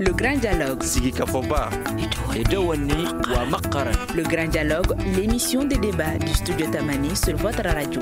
Le Grand Dialogue. Le Grand Dialogue, l'émission de débat du studio Tamani sur votre radio.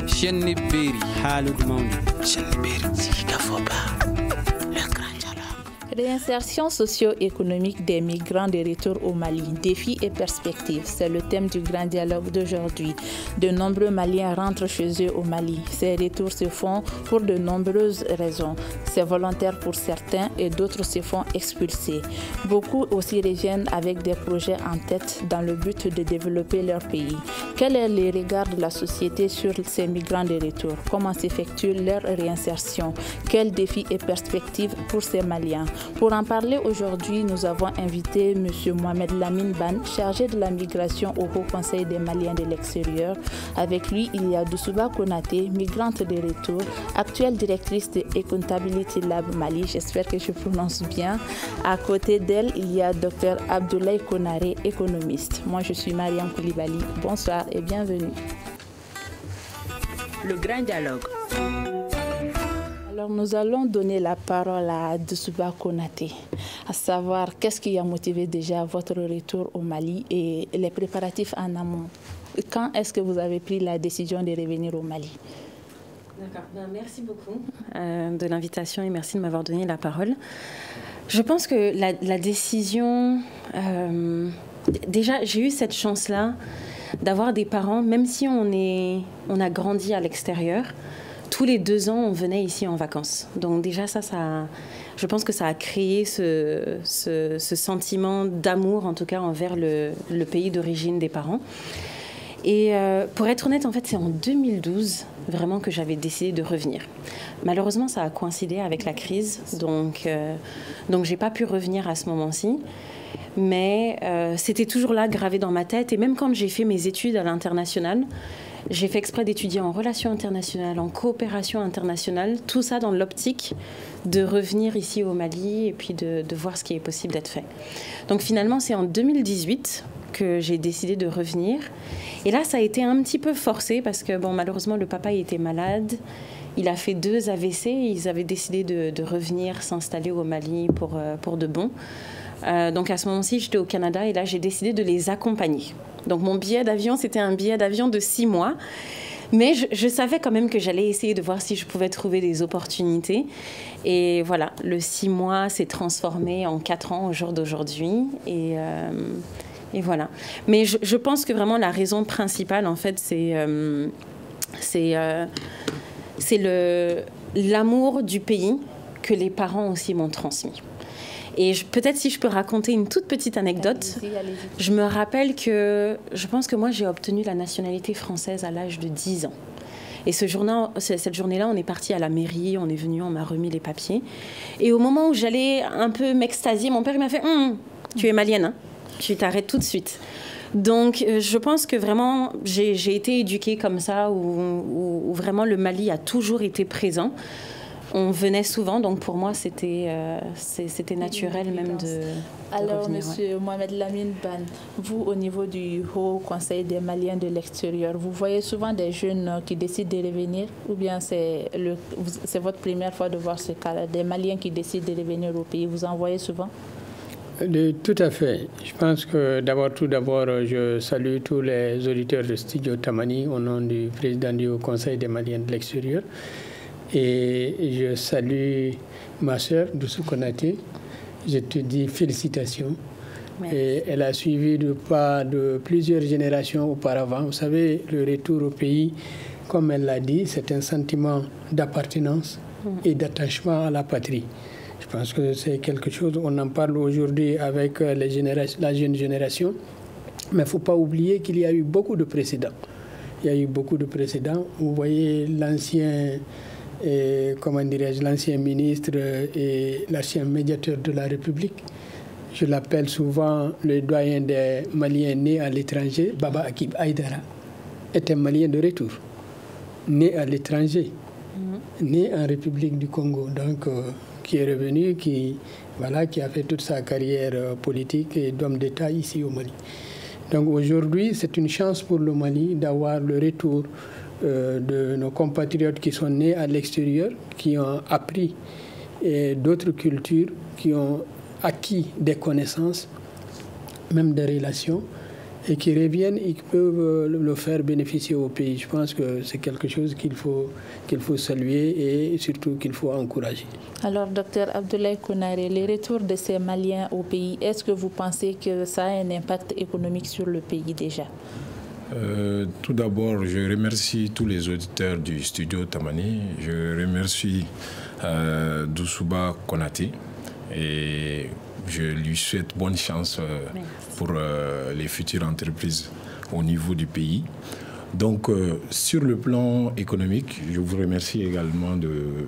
Réinsertion socio-économique des migrants de retour au Mali, défis et perspectives, c'est le thème du Grand Dialogue d'aujourd'hui. De nombreux Maliens rentrent chez eux au Mali. Ces retours se font pour de nombreuses raisons. C'est volontaire pour certains et d'autres se font expulser. Beaucoup aussi reviennent avec des projets en tête dans le but de développer leur pays. Quel est le regard de la société sur ces migrants de retour? Comment s'effectue leur réinsertion? Quels défis et perspectives pour ces Maliens? Pour en parler aujourd'hui, nous avons invité M. Mohamed Lamine Ban, chargé de la migration au Haut Conseil des Maliens de l'extérieur. Avec lui, il y a Doussouba Konaté, migrante de retour, actuelle directrice de Accountability Lab Mali. J'espère que je prononce bien. À côté d'elle, il y a Dr Abdoulaye Konaré, économiste. Moi, je suis Mariam Koulibaly. Bonsoir et bienvenue. Le Grand Dialogue. Alors, nous allons donner la parole à Doussouba Konaté, à savoir qu'est-ce qui a motivé déjà votre retour au Mali et les préparatifs en amont. Quand est-ce que vous avez pris la décision de revenir au Mali? D'accord. Merci beaucoup de l'invitation et merci de m'avoir donné la parole. Je pense que la décision... déjà, j'ai eu cette chance-là d'avoir des parents, même si on a grandi à l'extérieur, tous les 2 ans, on venait ici en vacances. Donc déjà, je pense que ça a créé ce sentiment d'amour, en tout cas, envers le pays d'origine des parents. Et pour être honnête, en fait, c'est en 2012 vraiment que j'avais décidé de revenir. Malheureusement, ça a coïncidé avec la crise, donc j'ai pas pu revenir à ce moment-ci. Mais c'était toujours là, gravé dans ma tête. Et même quand j'ai fait mes études à l'international, j'ai fait exprès d'étudier en relations internationales, en coopération internationale, tout ça dans l'optique de revenir ici au Mali et puis de voir ce qui est possible d'être fait. Donc finalement, c'est en 2018 que j'ai décidé de revenir. Et là, ça a été un petit peu forcé parce que, bon, malheureusement, le papa il était malade. Il a fait 2 AVC. Ils avaient décidé de revenir s'installer au Mali pour de bon. Donc à ce moment-ci, j'étais au Canada et là, j'ai décidé de les accompagner. Donc mon billet d'avion, c'était un billet d'avion de 6 mois. Mais je savais quand même que j'allais essayer de voir si je pouvais trouver des opportunités. Et voilà, le 6 mois s'est transformé en 4 ans au jour d'aujourd'hui. Et voilà. Mais je pense que vraiment la raison principale, en fait, c'est l'amour du pays que les parents aussi m'ont transmis. Et peut-être si je peux raconter une toute petite anecdote, je me rappelle que je pense que moi j'ai obtenu la nationalité française à l'âge de 10 ans. Et cette journée-là, on est parti à la mairie, on est venu, on m'a remis les papiers. Et au moment où j'allais un peu m'extasier, mon père il m'a fait « Tu es malienne, hein, tu t'arrêtes tout de suite ». Donc je pense que vraiment j'ai été éduquée comme ça, où vraiment le Mali a toujours été présent. On venait souvent, donc pour moi, c'était naturel même de Alors, revenir, Monsieur Mohamed Lamine Ban, vous, au niveau du Haut Conseil des Maliens de l'extérieur, vous voyez souvent des jeunes qui décident de revenir ou bien c'est votre première fois de voir ce cas-là, des Maliens qui décident de revenir au pays, vous en voyez souvent? Tout à fait. Je pense que tout d'abord, je salue tous les auditeurs de Studio Tamani au nom du président du Haut Conseil des Maliens de l'extérieur. Et je salue ma sœur, Doussou Konaté. Je te dis félicitations. Et elle a suivi de pas de plusieurs générations auparavant. Vous savez, le retour au pays, comme elle l'a dit, c'est un sentiment d'appartenance et d'attachement à la patrie. Je pense que c'est quelque chose, on en parle aujourd'hui avec la jeune génération, mais il ne faut pas oublier qu'il y a eu beaucoup de précédents. Il y a eu beaucoup de précédents. Vous voyez l'ancien ministre et l'ancien médiateur de la République. Je l'appelle souvent le doyen des Maliens nés à l'étranger, Baba Akib Aïdara, est un Malien de retour, né à l'étranger, né en République du Congo, donc qui est revenu, qui a fait toute sa carrière politique et d'homme d'État ici au Mali. Donc aujourd'hui, c'est une chance pour le Mali d'avoir le retour de nos compatriotes qui sont nés à l'extérieur, qui ont appris d'autres cultures, qui ont acquis des connaissances, même des relations, et qui reviennent et qui peuvent le faire bénéficier au pays. Je pense que c'est quelque chose qu'il faut saluer et surtout qu'il faut encourager. Alors, docteur Abdoulaye Konaré, les retours de ces Maliens au pays, est-ce que vous pensez que ça a un impact économique sur le pays déjà? Tout d'abord, je remercie tous les auditeurs du studio Tamani. Je remercie Doussouba Konaté et je lui souhaite bonne chance pour les futures entreprises au niveau du pays. Donc, sur le plan économique, je vous remercie également de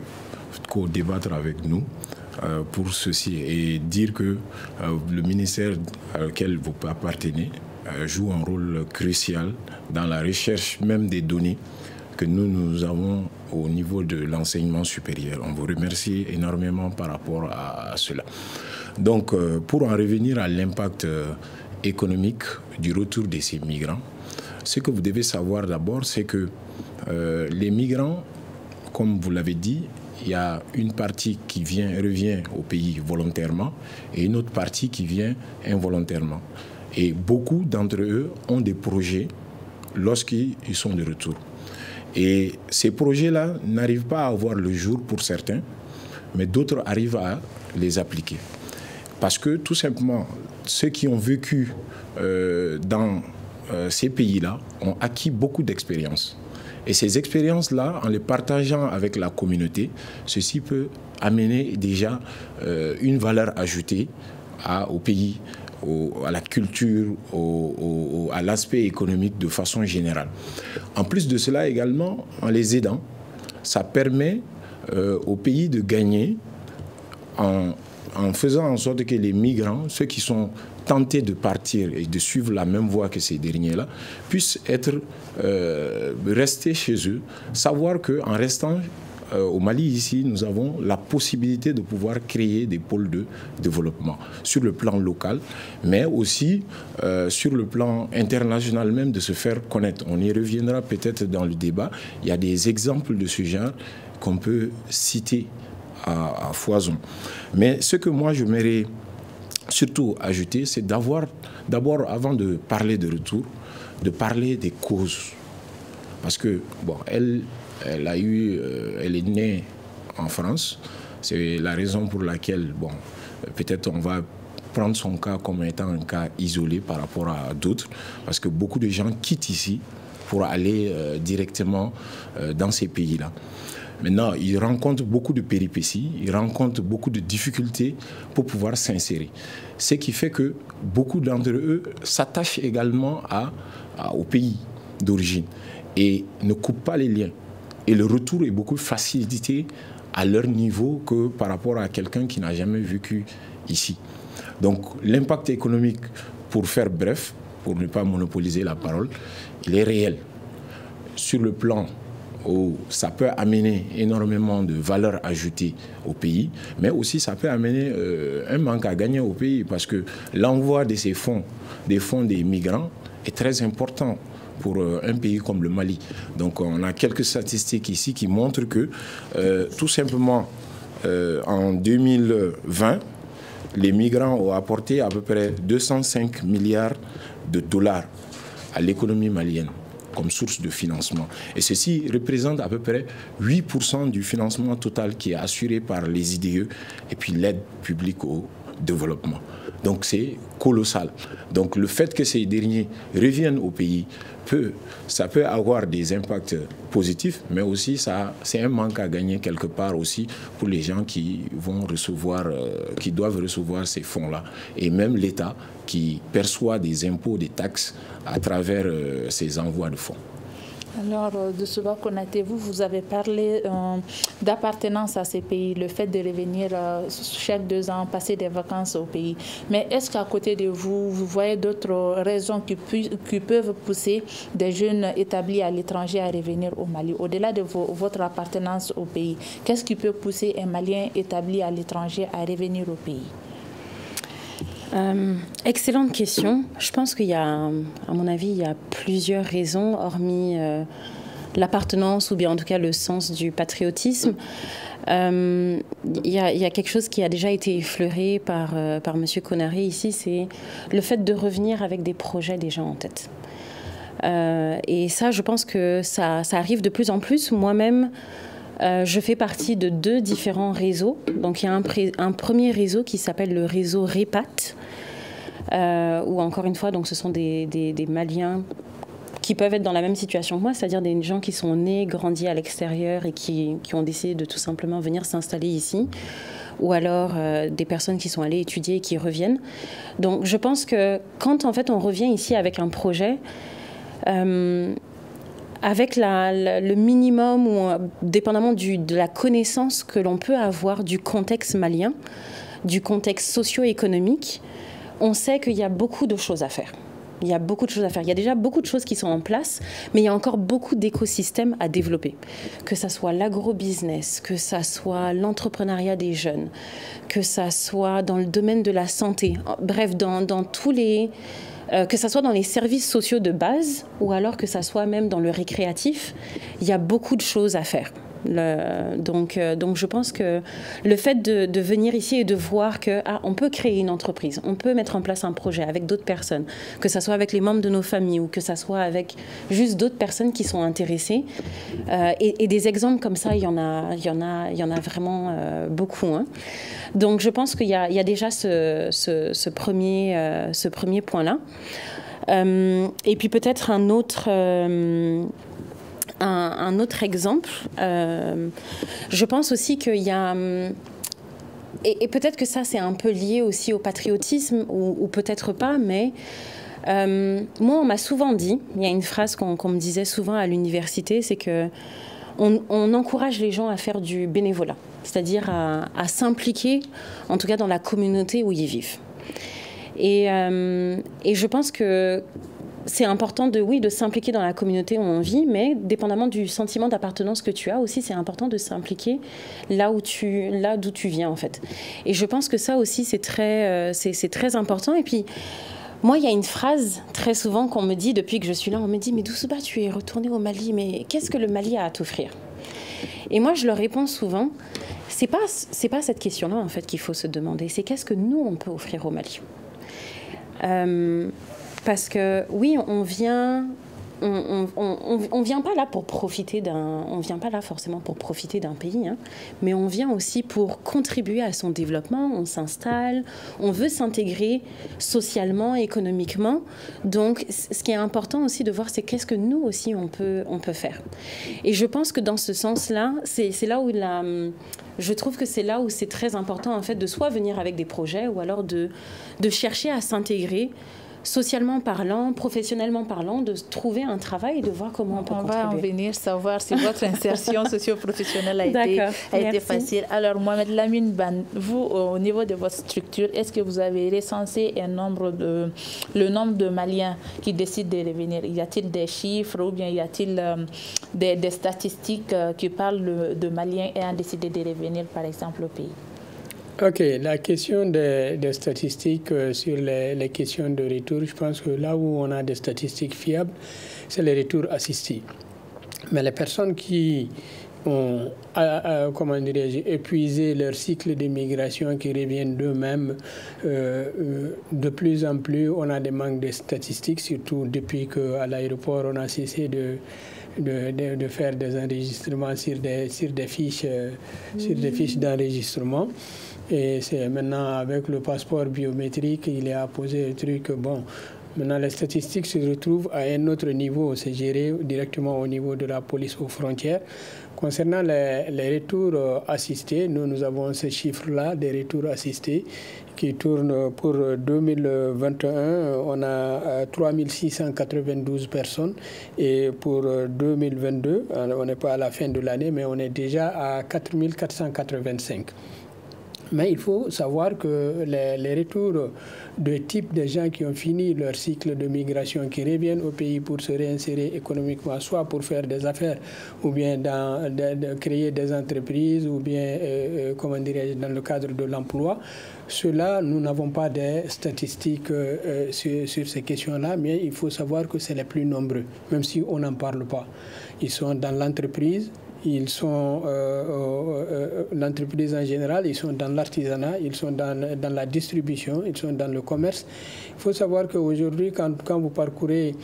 co-débattre avec nous pour ceci et dire que le ministère auquel vous appartenez joue un rôle crucial dans la recherche même des données que nous avons au niveau de l'enseignement supérieur. On vous remercie énormément par rapport à cela. Donc, pour en revenir à l'impact économique du retour de ces migrants, ce que vous devez savoir d'abord, c'est que les migrants, comme vous l'avez dit, il y a une partie qui revient au pays volontairement et une autre partie qui vient involontairement. Et beaucoup d'entre eux ont des projets lorsqu'ils sont de retour. Et ces projets-là n'arrivent pas à voir le jour pour certains, mais d'autres arrivent à les appliquer. Parce que tout simplement, ceux qui ont vécu dans ces pays-là ont acquis beaucoup d'expériences. Et ces expériences-là, en les partageant avec la communauté, ceci peut amener déjà une valeur ajoutée au pays, à la culture, à l'aspect économique de façon générale. En plus de cela également, en les aidant, ça permet au pays de gagner en faisant en sorte que les migrants, ceux qui sont tentés de partir et de suivre la même voie que ces derniers-là, puissent rester chez eux, savoir qu'en restant au Mali, ici, nous avons la possibilité de pouvoir créer des pôles de développement sur le plan local, mais aussi sur le plan international même de se faire connaître. On y reviendra peut-être dans le débat. Il y a des exemples de ce genre qu'on peut citer à foison. Mais ce que moi, je m'aimerais surtout ajouter, c'est d'abord, avant de parler de retour, de parler des causes. Parce que, bon, elle est née en France. C'est la raison pour laquelle, bon, peut-être on va prendre son cas comme étant un cas isolé par rapport à d'autres, parce que beaucoup de gens quittent ici pour aller directement dans ces pays-là. Maintenant, ils rencontrent beaucoup de péripéties, ils rencontrent beaucoup de difficultés pour pouvoir s'insérer. Ce qui fait que beaucoup d'entre eux s'attachent également au pays d'origine et ne coupent pas les liens. Et le retour est beaucoup facilité à leur niveau que par rapport à quelqu'un qui n'a jamais vécu ici. Donc l'impact économique, pour faire bref, pour ne pas monopoliser la parole, il est réel. Sur le plan où ça peut amener énormément de valeur ajoutée au pays, mais aussi ça peut amener un manque à gagner au pays parce que l'envoi de ces fonds, des fonds des migrants, est très important pour un pays comme le Mali. Donc on a quelques statistiques ici qui montrent que tout simplement en 2020, les migrants ont apporté à peu près 205 milliards de dollars à l'économie malienne comme source de financement. Et ceci représente à peu près 8% du financement total qui est assuré par les IDE et puis l'aide publique au développement. Donc c'est colossal. Donc le fait que ces derniers reviennent au pays, ça peut avoir des impacts positifs, mais aussi c'est un manque à gagner quelque part aussi pour les gens qui doivent recevoir ces fonds-là. Et même l'État qui perçoit des impôts, des taxes à travers ces envois de fonds. Alors, Doussouba Konaté, vous avez parlé d'appartenance à ces pays, le fait de revenir chaque 2 ans, passer des vacances au pays. Mais est-ce qu'à côté de vous, vous voyez d'autres raisons qui peuvent pousser des jeunes établis à l'étranger à revenir au Mali? Au-delà de votre appartenance au pays, qu'est-ce qui peut pousser un Malien établi à l'étranger à revenir au pays? Excellente question. Je pense qu'il y a, à mon avis, il y a plusieurs raisons, hormis l'appartenance ou bien en tout cas le sens du patriotisme. Il y a quelque chose qui a déjà été effleuré par M. Konaré ici, c'est le fait de revenir avec des projets déjà en tête. Et ça, je pense que ça arrive de plus en plus. Moi-même, je fais partie de 2 différents réseaux. Donc, il y a un premier réseau qui s'appelle le réseau REPAT, où encore une fois, donc, ce sont des Maliens qui peuvent être dans la même situation que moi, c'est-à-dire des gens qui sont nés, grandis à l'extérieur et qui ont décidé de tout simplement venir s'installer ici, ou alors des personnes qui sont allées étudier et qui reviennent. Donc je pense que quand en fait on revient ici avec un projet, avec le minimum ou dépendamment de la connaissance que l'on peut avoir du contexte malien, du contexte socio-économique, on sait qu'il y a beaucoup de choses à faire. Il y a beaucoup de choses à faire. Il y a déjà beaucoup de choses qui sont en place, mais il y a encore beaucoup d'écosystèmes à développer. Que ça soit l'agro-business, que ça soit l'entrepreneuriat des jeunes, que ça soit dans le domaine de la santé. Bref, dans tous les... que ça soit dans les services sociaux de base ou alors que ça soit même dans le récréatif, il y a beaucoup de choses à faire. Donc je pense que le fait de venir ici et de voir qu'on peut créer une entreprise, on peut mettre en place un projet avec d'autres personnes, que ce soit avec les membres de nos familles ou que ce soit avec juste d'autres personnes qui sont intéressées. Et des exemples comme ça, il y en a vraiment beaucoup. Hein. Donc je pense qu'il y a déjà ce premier point-là. Et puis peut-être un autre exemple, je pense aussi qu'il y a, et peut-être que ça c'est un peu lié aussi au patriotisme, ou peut-être pas, mais moi on m'a souvent dit, il y a une phrase qu'on me disait souvent à l'université, c'est que on encourage les gens à faire du bénévolat, c'est-à-dire à s'impliquer, en tout cas dans la communauté où ils vivent. Et je pense que c'est important de s'impliquer dans la communauté où on vit, mais dépendamment du sentiment d'appartenance que tu as aussi, c'est important de s'impliquer là d'où tu viens en fait. Et je pense que ça aussi c'est très important. Et puis moi, il y a une phrase très souvent qu'on me dit depuis que je suis là, on me dit « Mais Doussouba, tu es retournée au Mali, mais qu'est-ce que le Mali a à t'offrir ?» Et moi, je leur réponds souvent, c'est pas cette question-là en fait qu'il faut se demander, c'est qu'est-ce que nous, on peut offrir au Mali. Parce que oui, on vient pas là pour profiter on vient pas là forcément pour profiter d'un pays, hein, mais on vient aussi pour contribuer à son développement. On s'installe, on veut s'intégrer socialement, économiquement. Donc, ce qui est important aussi de voir, c'est qu'est-ce que nous aussi on peut faire. Et je pense que dans ce sens-là, c'est là où je trouve que c'est là où c'est très important en fait de soit venir avec des projets ou alors de chercher à s'intégrer. Socialement parlant, professionnellement parlant, de trouver un travail et de voir comment on peut contribuer. On va en venir savoir si votre insertion socio-professionnelle a été facile. Alors, Mohamed Lamine Ban, vous, au niveau de votre structure, est-ce que vous avez recensé le nombre de Maliens qui décident de revenir? Y a-t-il des chiffres ou bien y a-t-il des statistiques qui parlent de Maliens ayant décidé de revenir, par exemple, au pays? Ok, la question des statistiques sur les questions de retour, je pense que là où on a des statistiques fiables, c'est les retours assistés. Mais les personnes qui ont épuisé leur cycle d'immigration, qui reviennent d'eux-mêmes, de plus en plus, on a des manques de statistiques, surtout depuis qu'à l'aéroport, on a cessé de faire des enregistrements sur des fiches d'enregistrement. Et c'est maintenant avec le passeport biométrique, il est apposé le truc. Bon, maintenant les statistiques se retrouvent à un autre niveau, c'est géré directement au niveau de la police aux frontières. Concernant les retours assistés, nous avons ce chiffre-là des retours assistés qui tournent pour 2021, on a 3692 personnes et pour 2022, on n'est pas à la fin de l'année, mais on est déjà à 4485. Mais il faut savoir que les retours de type de gens qui ont fini leur cycle de migration, qui reviennent au pays pour se réinsérer économiquement, soit pour faire des affaires, ou bien de créer des entreprises, ou bien, dans le cadre de l'emploi, ceux-là, nous n'avons pas de statistiques sur ces questions-là, mais il faut savoir que c'est les plus nombreux, même si on n'en parle pas. Ils sont dans l'entreprise, ils sont l'entreprise en général, ils sont dans l'artisanat, ils sont dans la distribution, ils sont dans le commerce. Il faut savoir qu'aujourd'hui, quand vous parcourez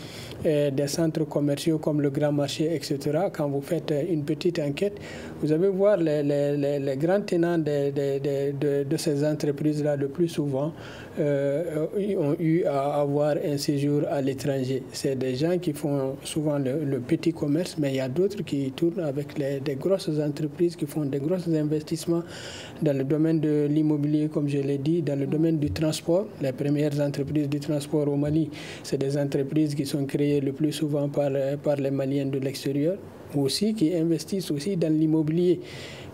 des centres commerciaux comme le Grand Marché, etc., quand vous faites une petite enquête, vous allez voir les grands tenants de ces entreprises-là le plus souvent ont eu à avoir un séjour à l'étranger. C'est des gens qui font souvent le petit commerce, mais il y a d'autres qui tournent avec des grosses entreprises qui font des gros investissements dans le domaine de l'immobilier, comme je l'ai dit, dans le domaine du transport. Les premières entreprises du transport au Mali, c'est des entreprises qui sont créées le plus souvent par les Maliens de l'extérieur, aussi qui investissent aussi dans l'immobilier.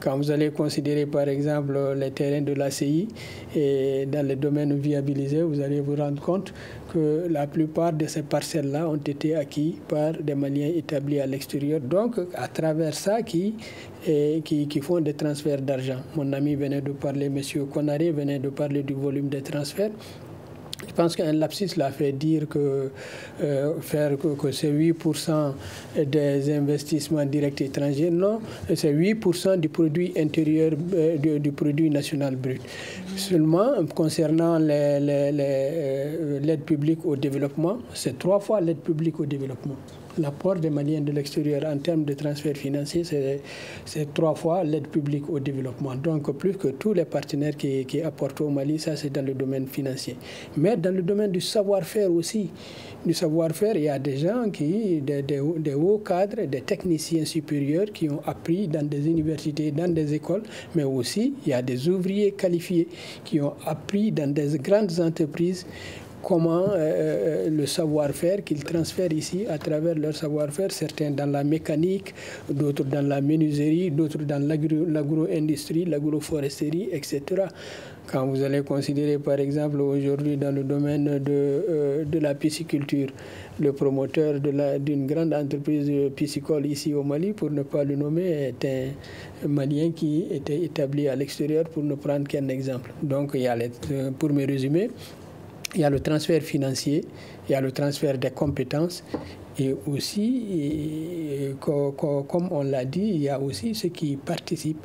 Quand vous allez considérer par exemple les terrains de l'ACI et dans les domaines viabilisés, vous allez vous rendre compte que la plupart de ces parcelles-là ont été acquises par des Maliens établis à l'extérieur. Donc, à travers ça, qui font des transferts d'argent. Mon ami venait de parler, M. Konaré venait de parler du volume des transferts. Je pense qu'un lapsus l'a fait dire que c'est 8% des investissements directs étrangers. Non, c'est 8% du produit intérieur, du produit national brut. Seulement, concernant l'aide publique au développement, c'est 3 fois l'aide publique au développement. L'apport des Maliens de l'extérieur en termes de transfert financier, c'est 3 fois l'aide publique au développement. Donc, plus que tous les partenaires qui apportent au Mali, ça c'est dans le domaine financier. Mais dans le domaine du savoir-faire aussi, il y a des gens des hauts cadres, des techniciens supérieurs qui ont appris dans des universités, dans des écoles, mais aussi il y a des ouvriers qualifiés qui ont appris dans des grandes entreprises comment le savoir-faire qu'ils transfèrent ici à travers leur savoir-faire, certains dans la mécanique, d'autres dans la menuiserie, d'autres dans l'agro-industrie, l'agroforesterie, etc. Quand vous allez considérer par exemple aujourd'hui dans le domaine de la pisciculture, le promoteur d'une grande entreprise piscicole ici au Mali, pour ne pas le nommer, est un Malien qui était établi à l'extérieur, pour ne prendre qu'un exemple. Donc, il y a pour me résumer, il y a le transfert financier, il y a le transfert des compétences et aussi, comme on l'a dit, il y a aussi ceux qui participent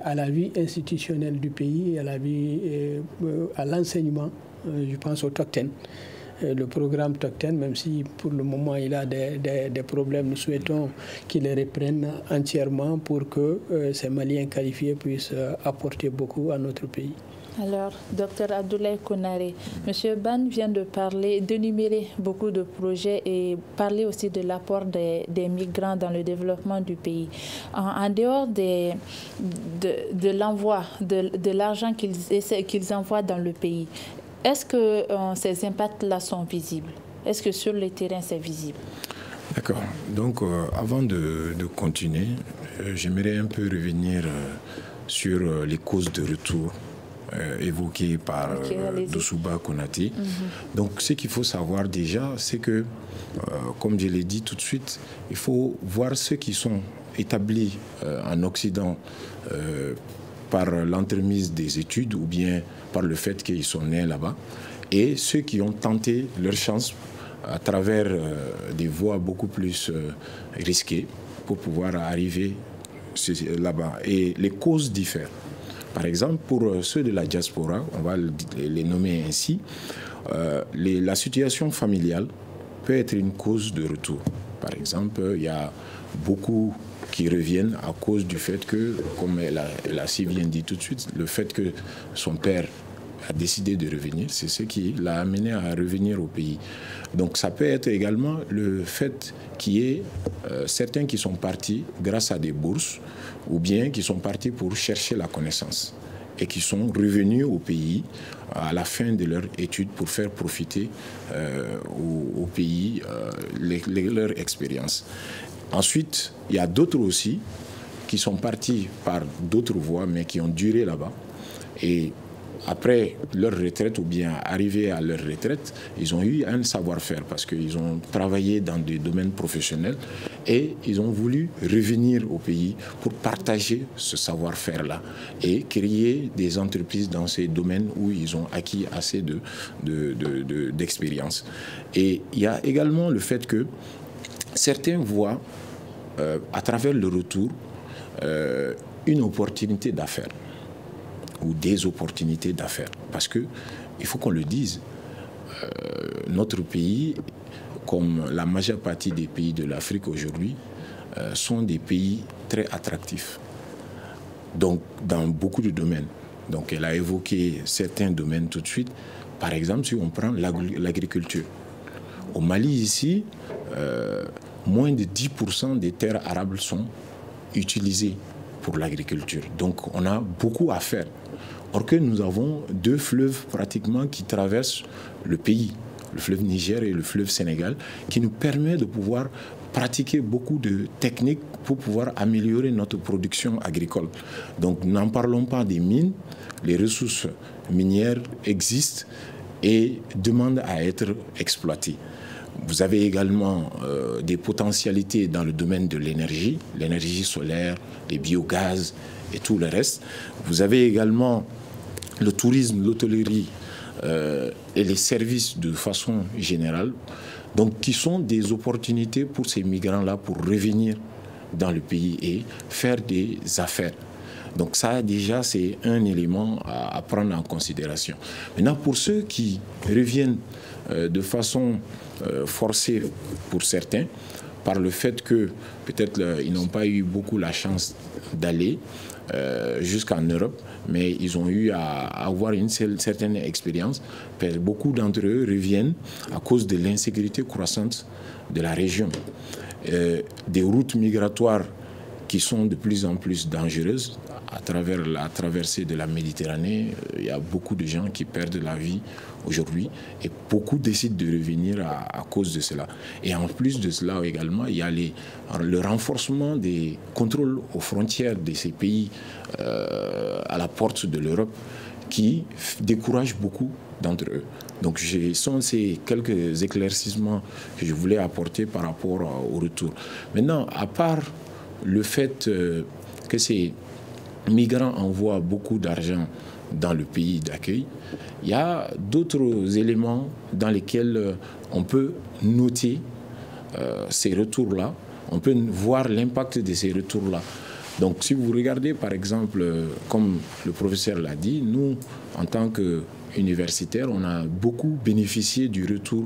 à la vie institutionnelle du pays, à l'enseignement, je pense au TOCTEN. Le programme TOCTEN, même si pour le moment il a des problèmes, nous souhaitons qu'il les reprenne entièrement pour que ces Maliens qualifiés puissent apporter beaucoup à notre pays. Alors, Dr Abdoulaye Konaré, M. Ban vient d'énumérer beaucoup de projets et parler aussi de l'apport des migrants dans le développement du pays. En dehors de l'envoi, de l'argent qu'ils envoient dans le pays, est-ce que ces impacts-là sont visibles? Est-ce que sur le terrain, c'est visible? D'accord. Donc, avant de continuer, j'aimerais un peu revenir sur les causes de retour évoqué par Doussouba Konaté. Donc, ce qu'il faut savoir déjà, c'est que, comme je l'ai dit tout de suite, il faut voir ceux qui sont établis en Occident par l'entremise des études ou bien par le fait qu'ils sont nés là-bas, et ceux qui ont tenté leur chance à travers des voies beaucoup plus risquées pour pouvoir arriver là-bas. Et les causes diffèrent. Par exemple, pour ceux de la diaspora, on va les nommer ainsi, la situation familiale peut être une cause de retour. Par exemple, il y a beaucoup qui reviennent à cause du fait que, comme la si bien dit tout de suite, le fait que son père a décidé de revenir, c'est ce qui l'a amené à revenir au pays. Donc ça peut être également le fait qu'il y ait certains qui sont partis grâce à des bourses ou bien qui sont partis pour chercher la connaissance et qui sont revenus au pays à la fin de leur étude pour faire profiter au pays leur expérience. Ensuite, il y a d'autres aussi qui sont partis par d'autres voies mais qui ont duré là-bas. Et après leur retraite ou bien arrivé à leur retraite, ils ont eu un savoir-faire parce qu'ils ont travaillé dans des domaines professionnels et ils ont voulu revenir au pays pour partager ce savoir-faire-là et créer des entreprises dans ces domaines où ils ont acquis assez d'expérience. Et il y a également le fait que certains voient à travers le retour, une opportunité d'affaires ou des opportunités d'affaires. Parce qu'il faut qu'on le dise, notre pays, comme la majeure partie des pays de l'Afrique aujourd'hui, sont des pays très attractifs. Donc, dans beaucoup de domaines. Donc, elle a évoqué certains domaines tout de suite. Par exemple, si on prend l'agriculture. Au Mali, ici, moins de 10% des terres arables sont utilisées pour l'agriculture. Donc, on a beaucoup à faire. Or que nous avons 2 fleuves pratiquement qui traversent le pays, le fleuve Niger et le fleuve Sénégal, qui nous permet de pouvoir pratiquer beaucoup de techniques pour pouvoir améliorer notre production agricole. Donc, n'en parlons pas des mines. Les ressources minières existent et demandent à être exploitées. Vous avez également des potentialités dans le domaine de l'énergie solaire, les biogaz et tout le reste. Vous avez également le tourisme, l'hôtellerie et les services de façon générale, donc qui sont des opportunités pour ces migrants-là pour revenir dans le pays et faire des affaires. Donc ça, déjà, c'est un élément à prendre en considération. Maintenant, pour ceux qui reviennent de façon forcée pour certains, par le fait que peut-être ils n'ont pas eu beaucoup la chance d'aller jusqu'en Europe, mais ils ont eu à avoir une certaine expérience. Beaucoup d'entre eux reviennent à cause de l'insécurité croissante de la région. Des routes migratoires qui sont de plus en plus dangereuses. À travers la traversée de la Méditerranée, il y a beaucoup de gens qui perdent la vie aujourd'hui et beaucoup décident de revenir à cause de cela. Et en plus de cela également, il y a le renforcement des contrôles aux frontières de ces pays à la porte de l'Europe qui décourage beaucoup d'entre eux. Donc ce sont ces quelques éclaircissements que je voulais apporter par rapport au retour. Maintenant, à part le fait que ces migrants envoient beaucoup d'argent dans le pays d'accueil, il y a d'autres éléments dans lesquels on peut noter ces retours-là, on peut voir l'impact de ces retours-là. Donc si vous regardez par exemple, comme le professeur l'a dit, nous, en tant qu'universitaires, on a beaucoup bénéficié du retour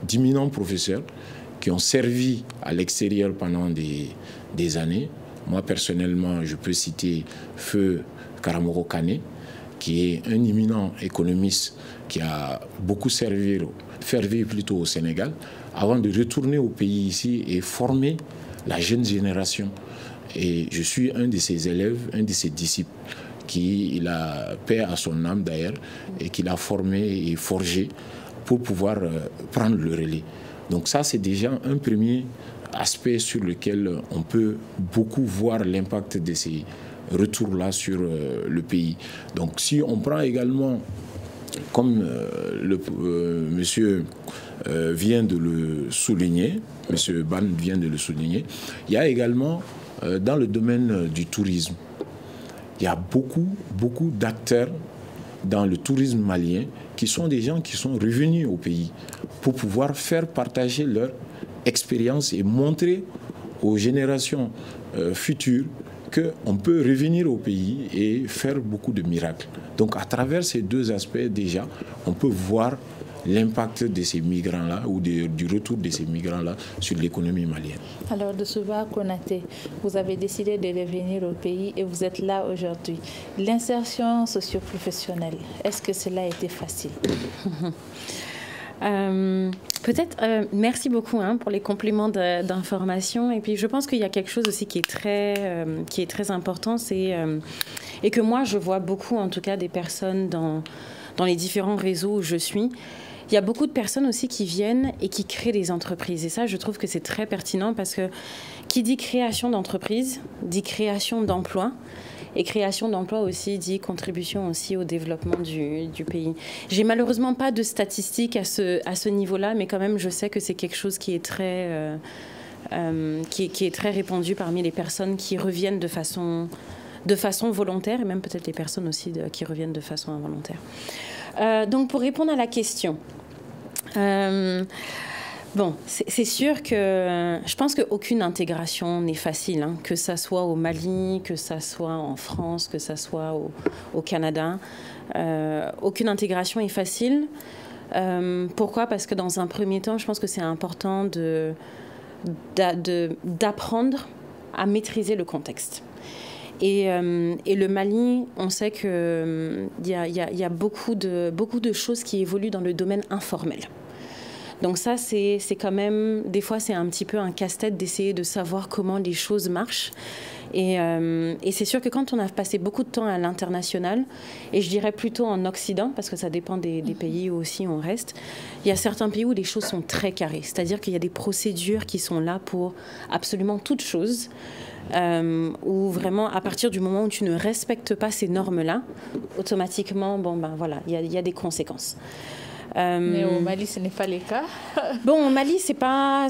d'imminents professeurs qui ont servi à l'extérieur pendant des années. Moi, personnellement, je peux citer Feu Karamoro Kane, qui est un éminent économiste qui a beaucoup servi plutôt au Sénégal, avant de retourner au pays ici et former la jeune génération. Et je suis un de ses élèves, un de ses disciples, il a paix à son âme d'ailleurs, et qu'il a formé et forgé pour pouvoir prendre le relais. Donc ça, c'est déjà un premier aspect sur lequel on peut beaucoup voir l'impact de ces retours-là sur le pays. Donc si on prend également, comme monsieur vient de le souligner, monsieur Ban vient de le souligner, il y a également dans le domaine du tourisme, il y a beaucoup d'acteurs dans le tourisme malien qui sont des gens qui sont revenus au pays pour pouvoir faire partager leur expérience et montrer aux générations futures qu'on peut revenir au pays et faire beaucoup de miracles. Donc à travers ces deux aspects déjà, on peut voir l'impact de ces migrants-là ou du retour de ces migrants-là sur l'économie malienne. Alors, Doussouba Konaté, vous avez décidé de revenir au pays et vous êtes là aujourd'hui. L'insertion socio-professionnelle, est-ce que cela a été facile? Peut-être, merci beaucoup pour les compléments d'information. Et puis, je pense qu'il y a quelque chose aussi qui est très important, et que moi, je vois beaucoup, en tout cas, des personnes dans les différents réseaux où je suis. Il y a beaucoup de personnes aussi qui viennent et qui créent des entreprises. Et ça, je trouve que c'est très pertinent parce que qui dit création d'entreprise, dit création d'emplois. Et création d'emplois aussi dit contribution aussi au développement du pays. J'ai malheureusement pas de statistiques à ce niveau-là, mais quand même, je sais que c'est quelque chose qui est très, qui est très répandu parmi les personnes qui reviennent de façon volontaire, et même peut-être les personnes aussi qui reviennent de façon involontaire. Donc, pour répondre à la question, Bon, c'est sûr que je pense qu'aucune intégration n'est facile, hein, que ça soit au Mali, que ça soit en France, que ça soit au Canada. Aucune intégration est facile. Pourquoi? Parce que dans un premier temps, je pense que c'est important d'apprendre à maîtriser le contexte. Et le Mali, on sait qu'il y a beaucoup de choses qui évoluent dans le domaine informel. Donc ça, c'est quand même, des fois, c'est un petit peu un casse-tête d'essayer de savoir comment les choses marchent. Et c'est sûr que quand on a passé beaucoup de temps à l'international, et je dirais plutôt en Occident, parce que ça dépend des pays où aussi on reste, il y a certains pays où les choses sont très carrées. C'est-à-dire qu'il y a des procédures qui sont là pour absolument toute chose. Où vraiment, à partir du moment où tu ne respectes pas ces normes-là, automatiquement, bon, ben voilà, il y a des conséquences. Mais au Mali, ce n'est pas le cas. Bon, au Mali, c'est pas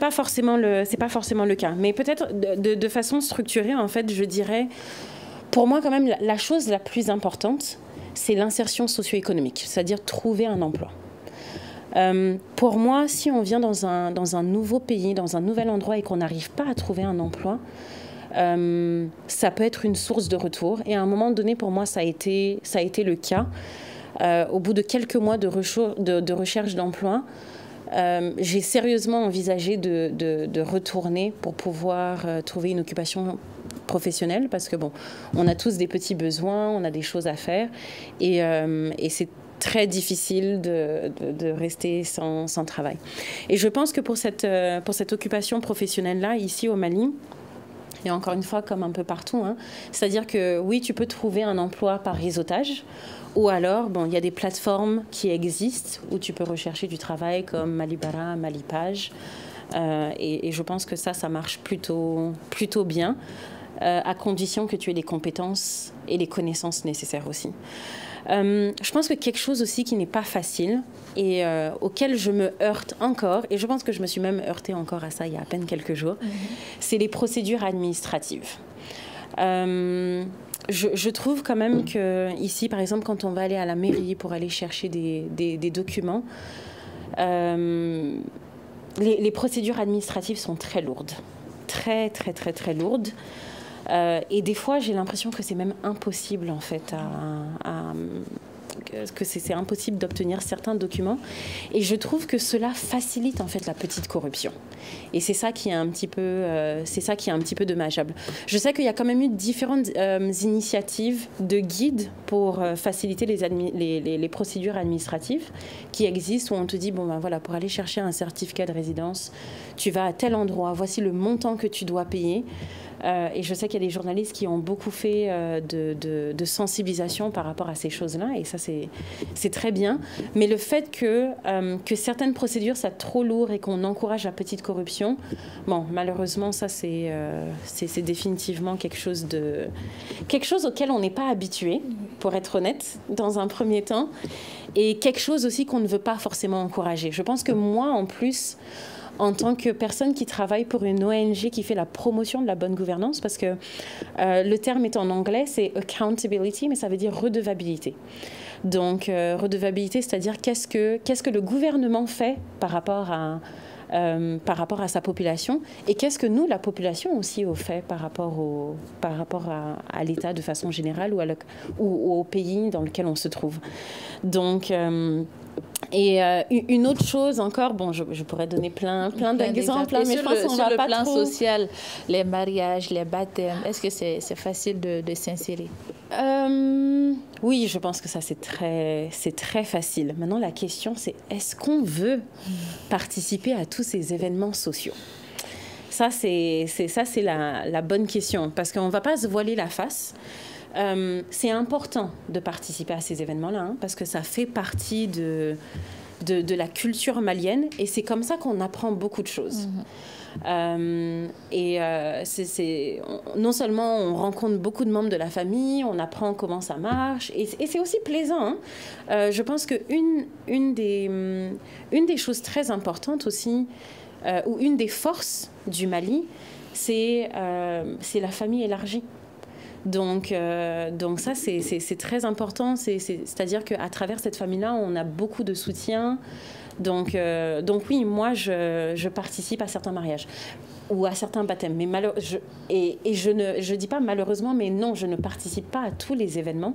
forcément le cas. Mais peut-être de façon structurée, en fait, je dirais, pour moi, quand même, la chose la plus importante, c'est l'insertion socio-économique, c'est-à-dire trouver un emploi. Pour moi, si on vient dans un nouveau pays, dans un nouvel endroit et qu'on n'arrive pas à trouver un emploi, ça peut être une source de retour. Et à un moment donné, pour moi, ça a été le cas. Au bout de quelques mois de recherche d'emploi, j'ai sérieusement envisagé de retourner pour pouvoir trouver une occupation professionnelle, parce que bon, on a tous des petits besoins, on a des choses à faire, et c'est très difficile de rester sans travail. Et je pense que pour cette occupation professionnelle-là, ici au Mali, et encore une fois, comme un peu partout, hein, c'est-à-dire que oui, tu peux trouver un emploi par réseautage, ou alors, bon, il y a des plateformes qui existent où tu peux rechercher du travail comme Malibara, Malipage, et je pense que ça marche plutôt bien, à condition que tu aies les compétences et les connaissances nécessaires aussi. Je pense que quelque chose aussi qui n'est pas facile et auquel je me heurte encore, et je pense que je me suis même heurtée encore à ça il y a à peine quelques jours, c'est les procédures administratives. Je trouve quand même que ici, par exemple, quand on va aller à la mairie pour aller chercher des documents, les procédures administratives sont très lourdes, très lourdes. Et des fois, j'ai l'impression que c'est même impossible, en fait, que c'est impossible d'obtenir certains documents. Et je trouve que cela facilite, en fait, la petite corruption. Et c'est ça qui est un petit peu dommageable. Je sais qu'il y a quand même eu différentes initiatives de guides pour faciliter les procédures administratives qui existent, où on te dit, bon, ben voilà, pour aller chercher un certificat de résidence, tu vas à tel endroit, voici le montant que tu dois payer. Et je sais qu'il y a des journalistes qui ont beaucoup fait de sensibilisation par rapport à ces choses-là, et ça, c'est très bien. Mais le fait que certaines procédures soient trop lourdes et qu'on encourage la petite corruption, bon, malheureusement, ça, c'est définitivement quelque chose auquel on n'est pas habitué, pour être honnête, dans un premier temps, et quelque chose aussi qu'on ne veut pas forcément encourager. Je pense que moi, en plus, en tant que personne qui travaille pour une ONG qui fait la promotion de la bonne gouvernance, parce que le terme est en anglais, c'est accountability, mais ça veut dire redevabilité. Donc, redevabilité, c'est-à-dire qu'est-ce que le gouvernement fait par rapport à sa population, et qu'est-ce que nous, la population aussi, fait par rapport à l'État de façon générale, ou au pays dans lequel on se trouve. Donc, et une autre chose encore, bon, je pourrais donner plein d'exemples, mais je pense qu'on va pas trop... Sur le plan social, les mariages, les baptêmes, est-ce que c'est facile de s'insérer? Oui, je pense que ça, c'est très facile. Maintenant, la question, c'est est-ce qu'on veut participer à tous ces événements sociaux? Ça, c'est la bonne question, parce qu'on ne va pas se voiler la face. C'est important de participer à ces événements-là, hein, parce que ça fait partie de la culture malienne, et c'est comme ça qu'on apprend beaucoup de choses. Non seulement on rencontre beaucoup de membres de la famille, on apprend comment ça marche, et c'est aussi plaisant, hein. Je pense qu'une des choses très importantes aussi, ou une des forces du Mali, c'est la famille élargie. Donc ça, c'est très important. C'est-à-dire qu'à travers cette famille-là, on a beaucoup de soutien. Donc oui, moi, je participe à certains mariages ou à certains baptêmes. Mais je dis pas malheureusement, mais non, je ne participe pas à tous les événements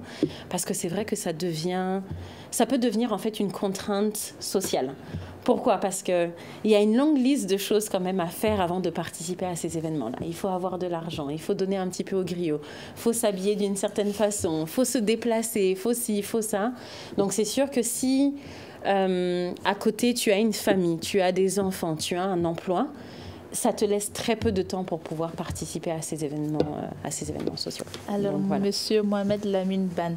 parce que c'est vrai que ça peut devenir en fait une contrainte sociale. Pourquoi? Parce qu'il y a une longue liste de choses quand même à faire avant de participer à ces événements-là. Il faut avoir de l'argent, il faut donner un petit peu au griot, il faut s'habiller d'une certaine façon, il faut se déplacer, il faut ci, il faut ça. Donc c'est sûr que si à côté tu as une famille, tu as des enfants, tu as un emploi, ça te laisse très peu de temps pour pouvoir participer à ces événements sociaux. Alors, donc, voilà. Monsieur Mohamed Lamine Ban,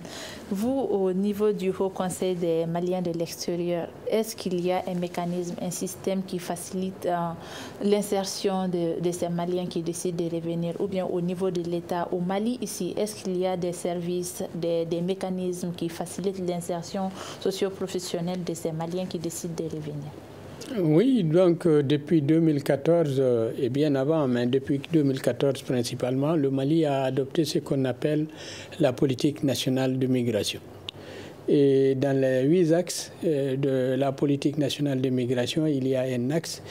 vous, au niveau du Haut Conseil des Maliens de l'extérieur, est-ce qu'il y a un mécanisme, un système qui facilite l'insertion de ces Maliens qui décident de revenir, ou bien au niveau de l'État, au Mali ici, est-ce qu'il y a des services, des mécanismes qui facilitent l'insertion socio-professionnelle de ces Maliens qui décident de revenir? Oui, donc depuis 2014 et bien avant, mais depuis 2014 principalement, le Mali a adopté ce qu'on appelle la politique nationale de migration. Et dans les 8 axes de la politique nationale de migration, il y a un axe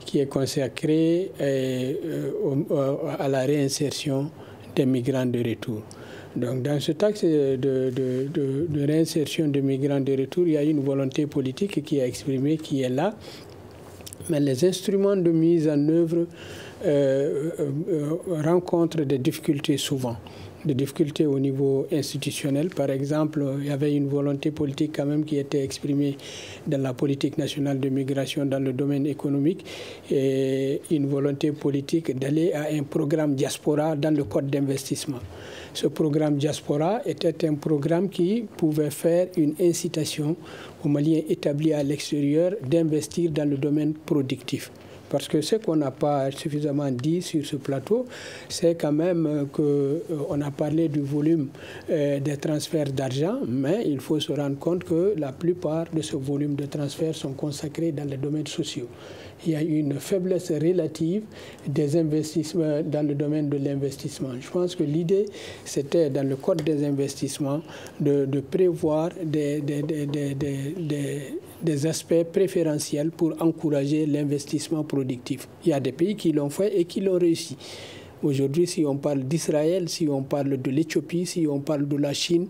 qui est consacré à la réinsertion des migrants de retour. Donc, dans cet axe de réinsertion des migrants de retour, il y a une volonté politique qui est exprimée, qui est là. Mais les instruments de mise en œuvre rencontrent des difficultés souvent. Des difficultés au niveau institutionnel. Par exemple, il y avait une volonté politique quand même qui était exprimée dans la politique nationale de migration dans le domaine économique et une volonté politique d'aller à un programme diaspora dans le code d'investissement. Ce programme diaspora était un programme qui pouvait faire une incitation aux Maliens établis à l'extérieur d'investir dans le domaine productif. Parce que ce qu'on n'a pas suffisamment dit sur ce plateau, c'est quand même qu'on a parlé du volume des transferts d'argent, mais il faut se rendre compte que la plupart de ce volume de transferts sont consacrés dans les domaines sociaux. Il y a une faiblesse relative des investissements dans le domaine de l'investissement. Je pense que l'idée, c'était dans le code des investissements de prévoir des aspects préférentiels pour encourager l'investissement productif. Il y a des pays qui l'ont fait et qui l'ont réussi. Aujourd'hui, si on parle d'Israël, si on parle de l'Éthiopie, si on parle de la Chine,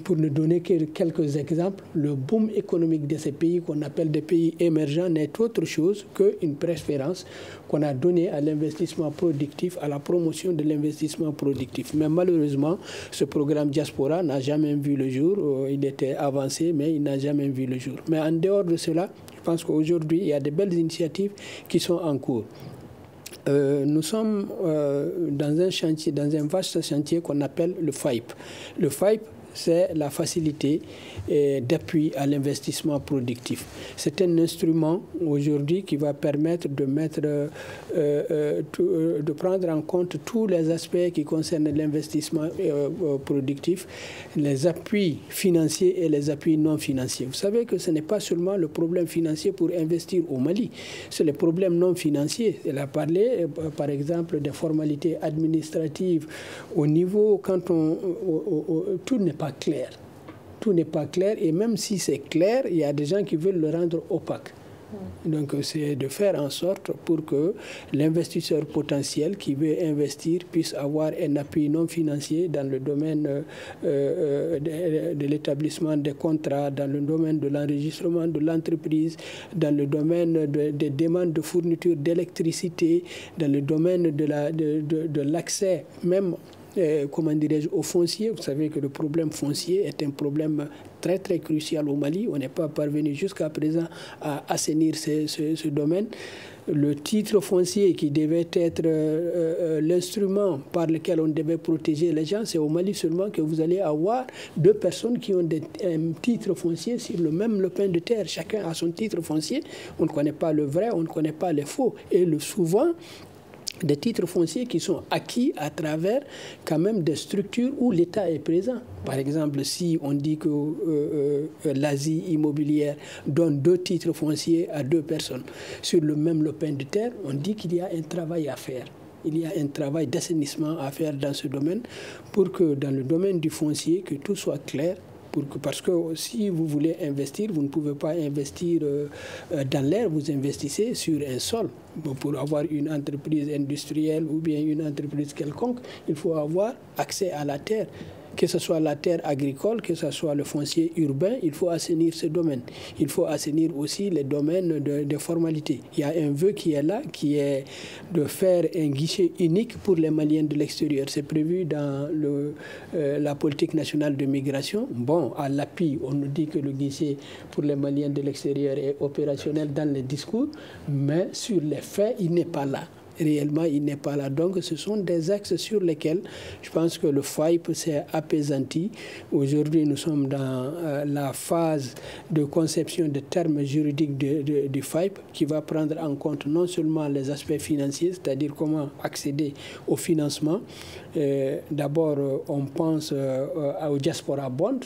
pour ne donner que quelques exemples, le boom économique de ces pays qu'on appelle des pays émergents n'est autre chose qu'une préférence qu'on a donnée à l'investissement productif, à la promotion de l'investissement productif. Mais malheureusement, ce programme Diaspora n'a jamais vu le jour. Il était avancé, mais il n'a jamais vu le jour. Mais en dehors de cela, je pense qu'aujourd'hui, il y a de belles initiatives qui sont en cours. Nous sommes dans un chantier, dans un vaste chantier qu'on appelle le FAIP. Le FAIP, c'est la facilité d'appui à l'investissement productif. C'est un instrument aujourd'hui qui va permettre de prendre en compte tous les aspects qui concernent l'investissement productif, les appuis financiers et les appuis non financiers. Vous savez que ce n'est pas seulement le problème financier pour investir au Mali, c'est le problème non financier. Elle a parlé, par exemple, des formalités administratives au niveau, quand tout n'est pas clair. Tout n'est pas clair et même si c'est clair, il y a des gens qui veulent le rendre opaque. Donc c'est de faire en sorte pour que l'investisseur potentiel qui veut investir puisse avoir un appui non financier dans le domaine de l'établissement des contrats, dans le domaine de l'enregistrement de l'entreprise, dans le domaine des demandes de fourniture d'électricité, dans le domaine de l'accès même comment dirais-je, au foncier. Vous savez que le problème foncier est un problème très très crucial au Mali. On n'est pas parvenu jusqu'à présent à assainir ce domaine. Le titre foncier qui devait être l'instrument par lequel on devait protéger les gens, c'est au Mali seulement que vous allez avoir 2 personnes qui ont un titre foncier sur le même lopin de terre. Chacun a son titre foncier. On ne connaît pas le vrai, on ne connaît pas les faux. Et souvent, des titres fonciers qui sont acquis à travers quand même des structures où l'État est présent. Par exemple, si on dit que l'Asie immobilière donne 2 titres fonciers à 2 personnes sur le même lopin de terre, on dit qu'il y a un travail à faire. Il y a un travail d'assainissement à faire dans ce domaine pour que dans le domaine du foncier, que tout soit clair. Parce que si vous voulez investir, vous ne pouvez pas investir dans l'air, vous investissez sur un sol. Pour avoir une entreprise industrielle ou bien une entreprise quelconque, il faut avoir accès à la terre. Que ce soit la terre agricole, que ce soit le foncier urbain, il faut assainir ce domaine. Il faut assainir aussi les domaines de formalité. Il y a un vœu qui est là, qui est de faire un guichet unique pour les Maliens de l'extérieur. C'est prévu dans la politique nationale de migration. Bon, à l'appui, on nous dit que le guichet pour les Maliens de l'extérieur est opérationnel dans les discours, mais sur les faits, il n'est pas là. Réellement, il n'est pas là. Donc, ce sont des axes sur lesquels je pense que le FAIP s'est apaisanti. Aujourd'hui, nous sommes dans la phase de conception de termes juridiques du FAIP qui va prendre en compte non seulement les aspects financiers, c'est-à-dire comment accéder au financement. D'abord, on pense au Diaspora Bond.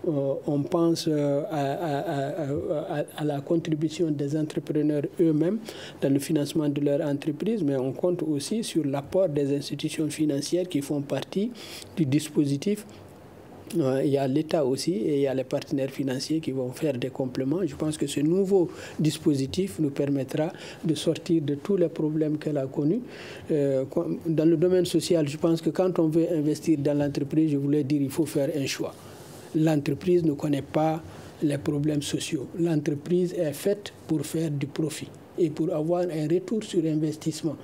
On pense à la contribution des entrepreneurs eux-mêmes dans le financement de leur entreprise, mais on compte aussi sur l'apport des institutions financières qui font partie du dispositif. Il y a l'État aussi et il y a les partenaires financiers qui vont faire des compléments. Je pense que ce nouveau dispositif nous permettra de sortir de tous les problèmes qu'elle a connus. Dans le domaine social, je pense que quand on veut investir dans l'entreprise, je voulais dire qu'il faut faire un choix. L'entreprise ne connaît pas les problèmes sociaux. L'entreprise est faite pour faire du profit et pour avoir un retour sur investissement.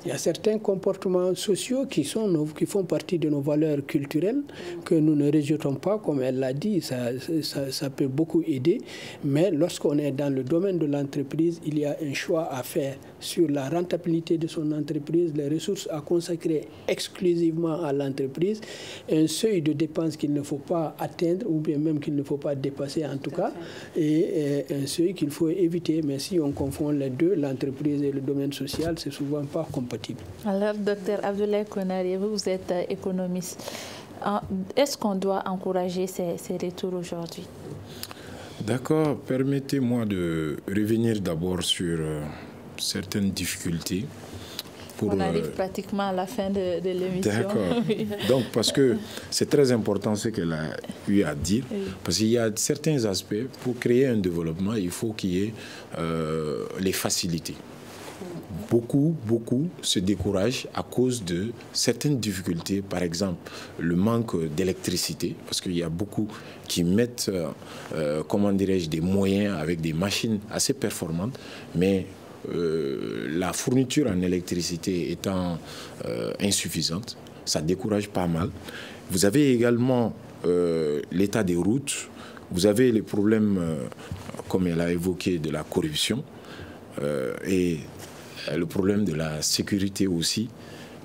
Il y a certains comportements sociaux qui font partie de nos valeurs culturelles que nous ne rejetons pas, comme elle l'a dit, ça peut beaucoup aider. Mais lorsqu'on est dans le domaine de l'entreprise, il y a un choix à faire sur la rentabilité de son entreprise, les ressources à consacrer exclusivement à l'entreprise, un seuil de dépenses qu'il ne faut pas atteindre ou bien même qu'il ne faut pas dépasser en tout cas, et un seuil qu'il faut éviter. Mais si on confond les deux, l'entreprise et le domaine social, c'est souvent pas compatible. Alors, docteur Abdoulaye Konaré, vous êtes économiste. Est-ce qu'on doit encourager ces retours aujourd'hui? D'accord. Permettez-moi de revenir d'abord sur certaines difficultés. On arrive pratiquement à la fin de l'émission. D'accord. Donc, parce que c'est très important ce qu'elle a eu à dire, parce qu'il y a certains aspects, pour créer un développement, il faut qu'il y ait les facilités. Beaucoup se découragent à cause de certaines difficultés, par exemple le manque d'électricité, parce qu'il y a beaucoup qui mettent, comment dirais-je, des moyens avec des machines assez performantes, mais la fourniture en électricité étant insuffisante, ça décourage pas mal. Vous avez également l'état des routes, vous avez les problèmes, comme elle a évoqué, de la corruption et le problème de la sécurité aussi,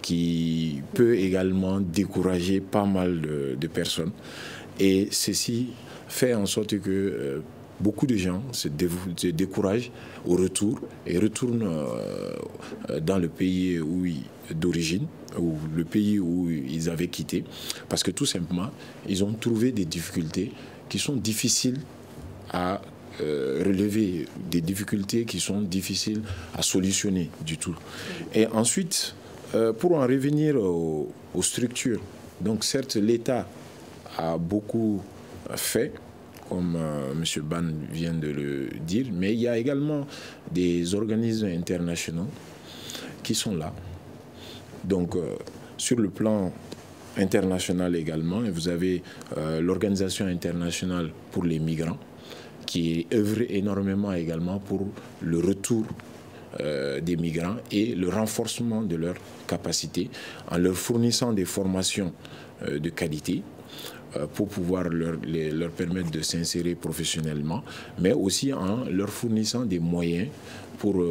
qui peut également décourager pas mal de personnes. Et ceci fait en sorte que beaucoup de gens se découragent au retour et retournent dans le pays d'origine ou le pays où ils avaient quitté, parce que tout simplement, ils ont trouvé des difficultés qui sont difficiles à relever, des difficultés qui sont difficiles à solutionner du tout. Et ensuite, pour en revenir aux structures, donc certes l'État a beaucoup fait, comme M. Ban vient de le dire, mais il y a également des organismes internationaux qui sont là. Donc sur le plan international également, vous avez l'Organisation internationale pour les migrants, qui œuvre énormément également pour le retour des migrants et le renforcement de leurs capacités en leur fournissant des formations de qualité pour pouvoir leur permettre de s'insérer professionnellement, mais aussi en leur fournissant des moyens pour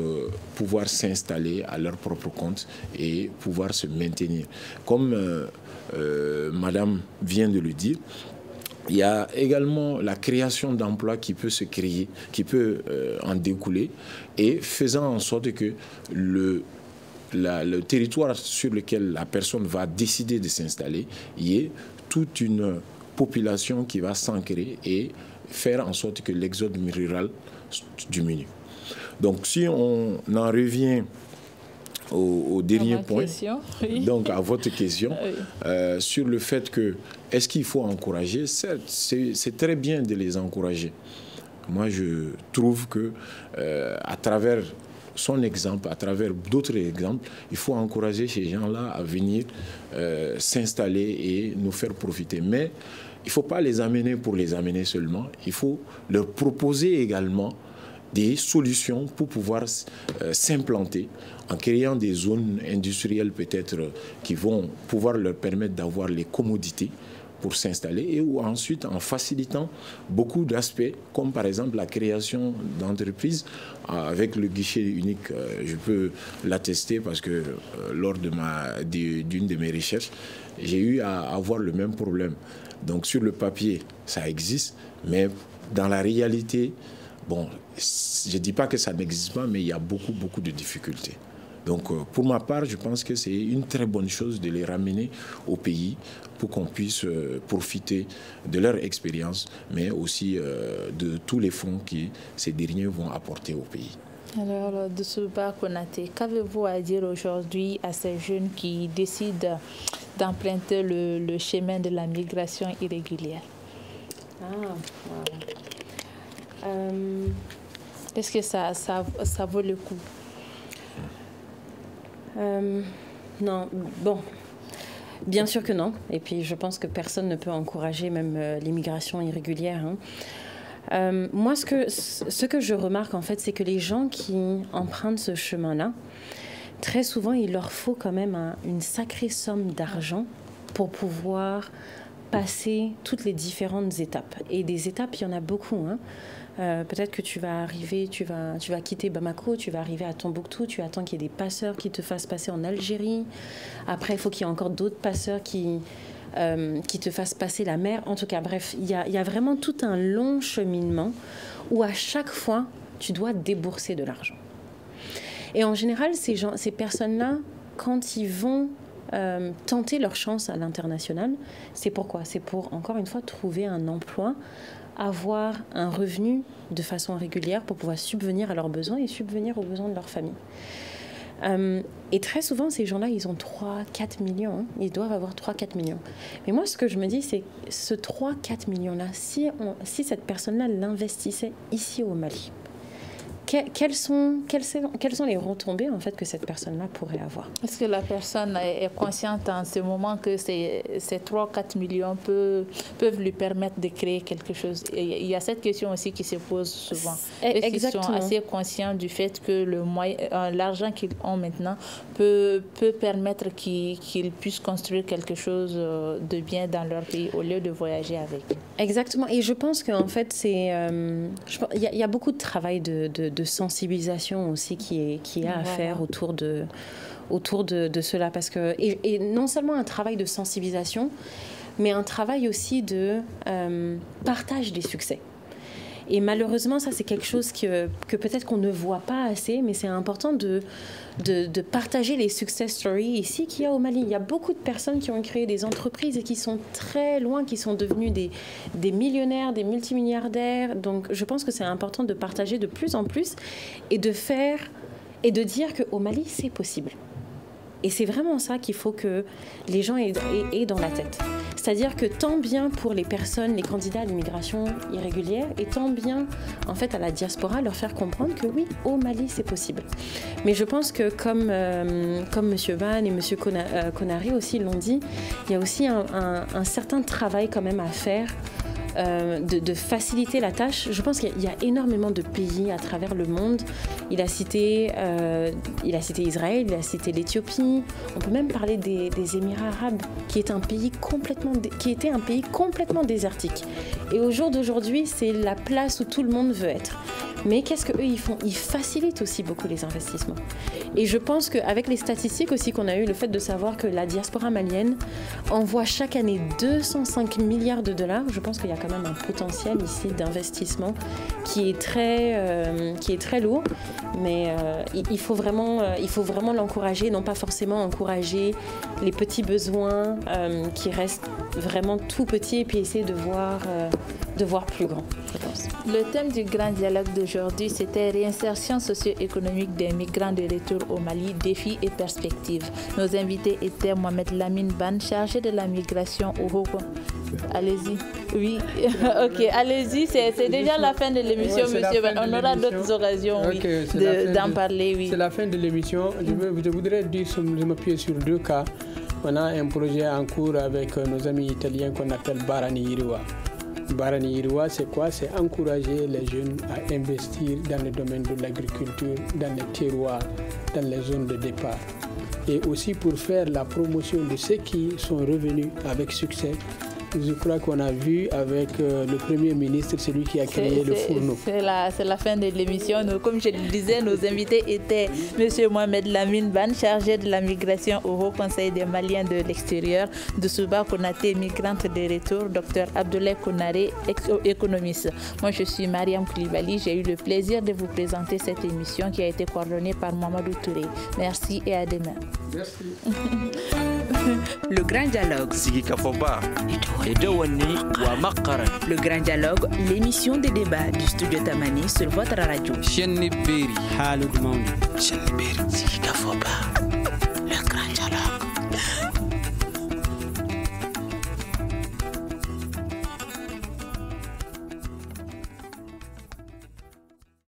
pouvoir s'installer à leur propre compte et pouvoir se maintenir. Comme Madame vient de le dire, il y a également la création d'emplois qui peut se créer, qui peut en découler, et faisant en sorte que le territoire sur lequel la personne va décider de s'installer, il y ait toute une population qui va s'ancrer et faire en sorte que l'exode rural diminue. Donc si on en revient au dernier point, oui. Donc à votre question, sur le fait que, est-ce qu'il faut encourager? Certes, c'est très bien de les encourager. Moi, je trouve que à travers son exemple, à travers d'autres exemples, il faut encourager ces gens-là à venir s'installer et nous faire profiter. Mais il ne faut pas les amener pour les amener seulement. Il faut leur proposer également des solutions pour pouvoir s'implanter en créant des zones industrielles peut-être qui vont pouvoir leur permettre d'avoir les commodités pour s'installer, et ou ensuite en facilitant beaucoup d'aspects, comme par exemple la création d'entreprises avec le guichet unique. Je peux l'attester parce que lors d'une de mes recherches, j'ai eu à avoir le même problème. Donc sur le papier, ça existe, mais dans la réalité, bon, je ne dis pas que ça n'existe pas, mais il y a beaucoup de difficultés. Donc, pour ma part, je pense que c'est une très bonne chose de les ramener au pays pour qu'on puisse profiter de leur expérience, mais aussi de tous les fonds que ces derniers vont apporter au pays. Alors, Doussouba Konaté, qu'avez-vous à dire aujourd'hui à ces jeunes qui décident d'emprunter le chemin de la migration irrégulière? Est-ce que ça vaut le coup? Non, bon, bien sûr que non. Et puis je pense que personne ne peut encourager même l'immigration irrégulière. Moi, ce que je remarque en fait, c'est que les gens qui empruntent ce chemin-là, très souvent, il leur faut quand même une sacrée somme d'argent pour pouvoir passer toutes les différentes étapes. Et des étapes, il y en a beaucoup. Peut-être que tu vas arriver, tu vas quitter Bamako, tu vas arriver à Tombouctou, tu attends qu'il y ait des passeurs qui te fassent passer en Algérie. Après, il faut qu'il y ait encore d'autres passeurs qui te fassent passer la mer. En tout cas, bref, il y a vraiment tout un long cheminement où à chaque fois, tu dois débourser de l'argent. Et en général, ces personnes-là, quand ils vont tenter leur chance à l'international, c'est pourquoi? C'est pour, encore une fois, trouver un emploi, avoir un revenu de façon régulière pour pouvoir subvenir à leurs besoins et subvenir aux besoins de leur famille. Et très souvent, ces gens-là, ils ont 3-4 millions. Ils doivent avoir 3-4 millions. Mais moi, ce que je me dis, c'est ce 3-4 millions-là, si cette personne-là l'investissait ici au Mali, quelles sont les retombées en fait que cette personne-là pourrait avoir? Est-ce que la personne est consciente en ce moment que ces 3-4 millions peuvent lui permettre de créer quelque chose? Il y a cette question aussi qui se pose souvent. Est-ce qu'ils sont assez conscients du fait que l'argent qu'ils ont maintenant peut permettre qu'ils puissent construire quelque chose de bien dans leur pays au lieu de voyager avec? Exactement. Et je pense qu'en fait, il y a beaucoup de travail de sensibilisation aussi qui est à faire autour de cela, parce que et non seulement un travail de sensibilisation, mais un travail aussi de partage des succès. Et malheureusement, ça, c'est quelque chose que peut-être qu'on ne voit pas assez, mais c'est important de partager les success stories ici qu'il y a au Mali. Il y a beaucoup de personnes qui ont créé des entreprises et qui sont très loin, qui sont devenus des millionnaires, des multimilliardaires. Donc, je pense que c'est important de partager de plus en plus et de dire qu'au Mali, c'est possible. Et c'est vraiment ça qu'il faut que les gens aient dans la tête. C'est-à-dire que tant bien pour les personnes, les candidats à l'immigration irrégulière, et tant bien en fait à la diaspora, leur faire comprendre que oui, au Mali, c'est possible. Mais je pense que comme M. Van et M. Konaré aussi l'ont dit, il y a aussi un certain travail quand même à faire de faciliter la tâche. Je pense qu'il y a énormément de pays à travers le monde. Il a cité Israël, il a cité l'Éthiopie. On peut même parler des Émirats arabes, qui était un pays complètement désertique. Et au jour d'aujourd'hui, c'est la place où tout le monde veut être. Mais qu'est-ce qu'eux, ils font? Ils facilitent aussi beaucoup les investissements. Et je pense qu'avec les statistiques aussi qu'on a eu, le fait de savoir que la diaspora malienne envoie chaque année 205 milliards de dollars, je pense qu'il y a quand même un potentiel ici d'investissement qui est très lourd. Mais il faut vraiment l'encourager, non pas forcément encourager les petits besoins qui restent vraiment tout petits, et puis essayer de voir de voir plus grand, je pense. Le thème du grand dialogue d'aujourd'hui, c'était réinsertion socio-économique des migrants de retour au Mali, défis et perspectives. Nos invités étaient Mohamed Lamine Ban, chargé de la migration au Haut. Allez-y. Oui, ok, allez-y. C'est déjà la fin de l'émission, monsieur. On aura d'autres occasions d'en parler. Oui. C'est la fin de l'émission. Je voudrais dire, je m'appuie sur 2 cas. On a un projet en cours avec nos amis italiens qu'on appelle Barani Iriwa. Barani Iriwa, c'est quoi? C'est encourager les jeunes à investir dans le domaine de l'agriculture, dans les terroirs, dans les zones de départ. Et aussi pour faire la promotion de ceux qui sont revenus avec succès. Je crois qu'on a vu avec le Premier ministre, celui qui a créé le fourneau. C'est la fin de l'émission. Comme je le disais, nos invités étaient M. Mohamed Lamine Ban, chargé de la migration au Haut Conseil des Maliens de l'extérieur, Doussouba Konaté, migrante de retour, Dr Abdoulaye Konaré, économiste. Moi, je suis Mariam Koulibaly. J'ai eu le plaisir de vous présenter cette émission qui a été coordonnée par Mamadou Touré. Merci et à demain. Merci. Le Grand Dialogue. Le Grand Dialogue, l'émission de débat du studio Tamani sur votre radio.